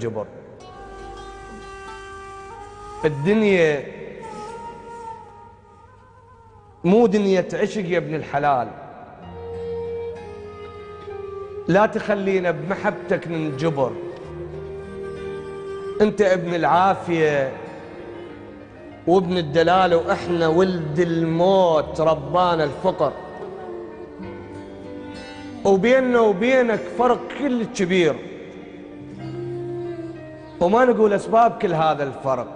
جبر. الدنيا مو دنيا عشق يا ابن الحلال، لا تخلينا بمحبتك ننجبر. انت ابن العافية وابن الدلال، واحنا ولد الموت ربانا الفقر، وبيننا وبينك فرق كل كبير، وما نقول اسباب كل هذا الفرق.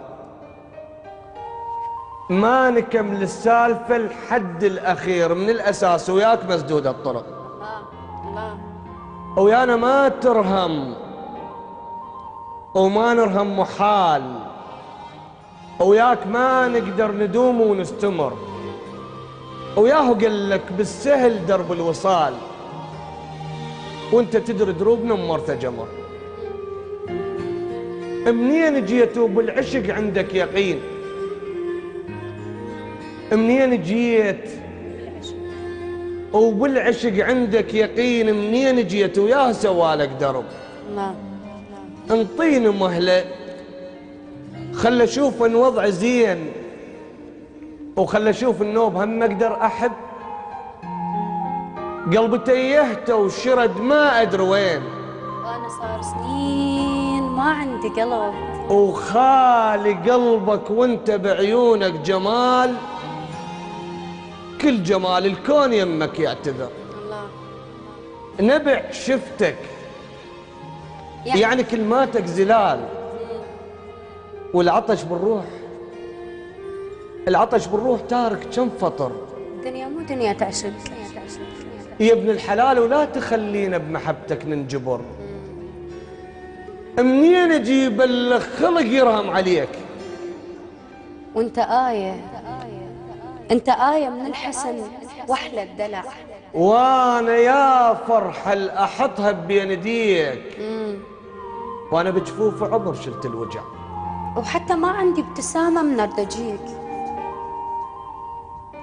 ما نكمل السالفة الحد الأخير من الأساس، وياك مسدود الطرق. الله ويانا ما ترهم وما نرهم محال، وياك ما نقدر ندوم ونستمر، وياه قال لك بالسهل درب الوصال، وانت تدري دروبنا ممرته جمر. منين جيت وبالعشق عندك يقين؟ منين جيت وبالعشق عندك يقين؟ منين جيت وياه سوالك درب؟ الله انطيني مهله، خل اشوف ان وضع زين، وخل اشوف النوب هم اقدر احب. قلبي تيهته وشرد ما ادري وين، وانا صار سنين ما عندي قلب، وخالي قلبك وانت بعيونك جمال، كل جمال الكون يمك يعتذر. الله نبع شفتك يعني كلماتك زلال، والعطش بالروح، العطش بالروح تارك كم فطر. الدنيا مو دنيا تعشق يا ابن الحلال، ولا تخلينا بمحبتك ننجبر. منين اجيب الخلق يرهم عليك؟ وانت انت آية من الحسن واحلى الدلع، وانا يا فرحة احطها بين يديك، وانا بجفوف عمر شلت الوجع، وحتى ما عندي ابتسامة من اردجيك،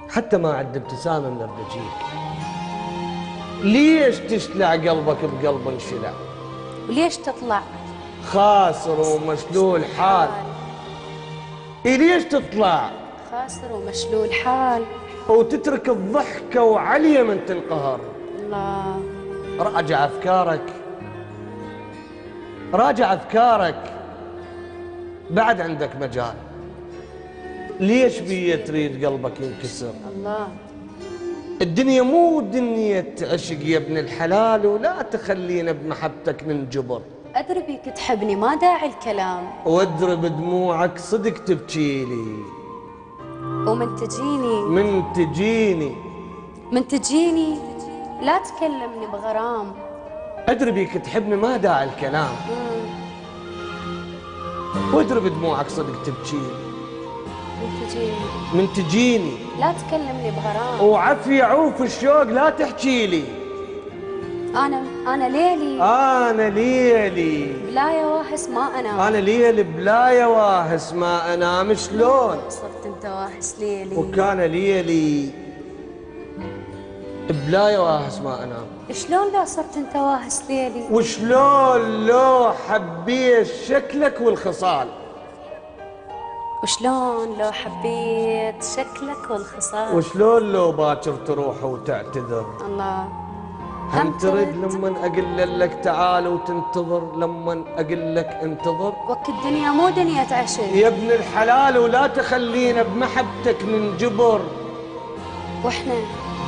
حتى ما عندي ابتسامة من اردجيك. ليش تشلع قلبك بقلب انشلع؟ وليش تطلع خاسر ومشلول حال؟ ليش تطلع خاسر ومشلول حال وتترك الضحكة وعليا من تنقهر؟ الله راجع افكارك، راجع افكارك، بعد عندك مجال. ليش بيه تريد قلبك ينكسر؟ الله الدنيا مو دنيا عشق يا ابن الحلال، ولا تخلينا بمحبتك ننجبر. أدري بيك تحبني ما داعي الكلام، وادري بدموعك صدق تبكيلي، من تجيني لا تكلمني بغرام. أدري بيك تحبني ما داعي الكلام، وادري بدموعك صدق تبكيلي، من تجيني لا تكلمني بغرام. وعفي عوف الشوق لا تحكي لي. أنا ليلي بلا يواهس ما أنام، أنا ليلي بلا يواهس ما أنام. شلون صرت أنت واهس ليلي؟ وكان ليلي بلا يواهس ما أنام. شلون لا صرت أنت واهس ليلي؟ وشلون لو حبيت شكلك والخصال؟ وشلون لو حبيت شكلك والخصال؟ وشلون لو باكر تروح وتعتذر؟ الله هم ترد لما اقول لك تعال وتنتظر، لما اقول لك انتظر؟ وك الدنيا مو دنيا عشق يا ابن الحلال، ولا تخلينا بمحبتك ننجبر.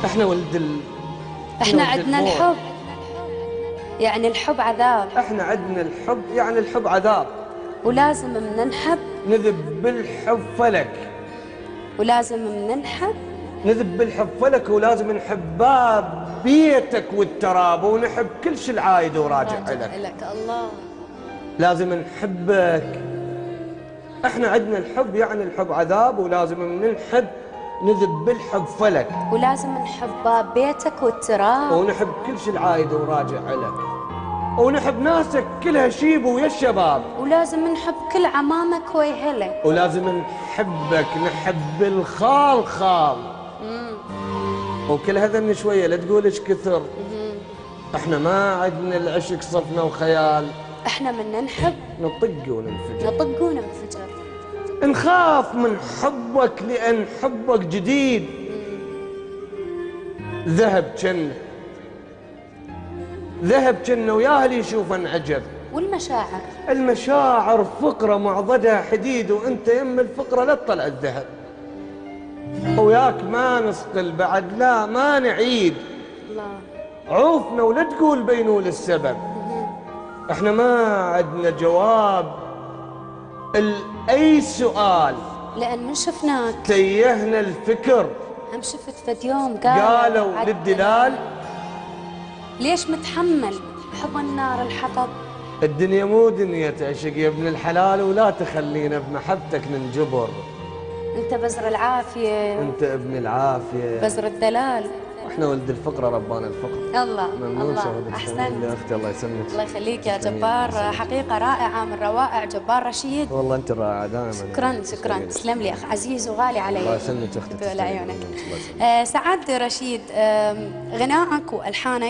احنا ولد احنا عندنا الحب، يعني الحب عذاب. احنا عندنا الحب يعني الحب عذاب، ولازم من نحب نذب بالحب فلك، ولازم من نحب نذب بالحب فلك، ولازم نحب باب بيتك والتراب، ونحب كل شيء العايد وراجع لك. الله لازم نحبك. احنا عندنا الحب يعني الحب عذاب، ولازم من نحب نذب بالحب فلك، ولازم نحب باب بيتك والتراب، ونحب كل شيء العايد وراجع لك، ونحب ناسك كلها شيب ويا الشباب، ولازم نحب كل عمامك ويهلك، ولازم نحبك نحب الخال خال. وكل هذا من شويه لا تقول ايش كثر. احنا ما عندنا العشق صفنا وخيال، احنا من نحب نطق وننفجر، نطق وننفجر. نخاف من حبك لأن حبك جديد ذهب جنة، ذهب جنة ويا اللي يشوف انعجب. والمشاعر، المشاعر فقرة معضدها حديد، وانت يم الفقرة لا تطلع الذهب. وياك ما نصقل بعد، لا ما نعيد. الله. عوفنا ولا تقول بينول السبب. احنا ما عندنا جواب لأي سؤال، لأن من شفناك تيهنا الفكر. هم شفت فد يوم قالوا للدلال ليش متحمل حب النار الحطب؟ الدنيا مو دنيا تعشق يا ابن الحلال، ولا تخلينا بمحبتك ننجبر. انت بزر العافية، انت ابن العافية، بزر الدلال. احنا ولد الفقرة ربانا الفقر. الله الله، احسنت. يا اختي الله يسلمك. الله يخليك يا جبار، حقيقة رائعة من روائع جبار رشيد. والله انت رائعة دائما. شكرا شكرا، تسلم لي اخ عزيز وغالي علي. الله يسلمك اختي. عيونك. سعد رشيد، غنائك والحانك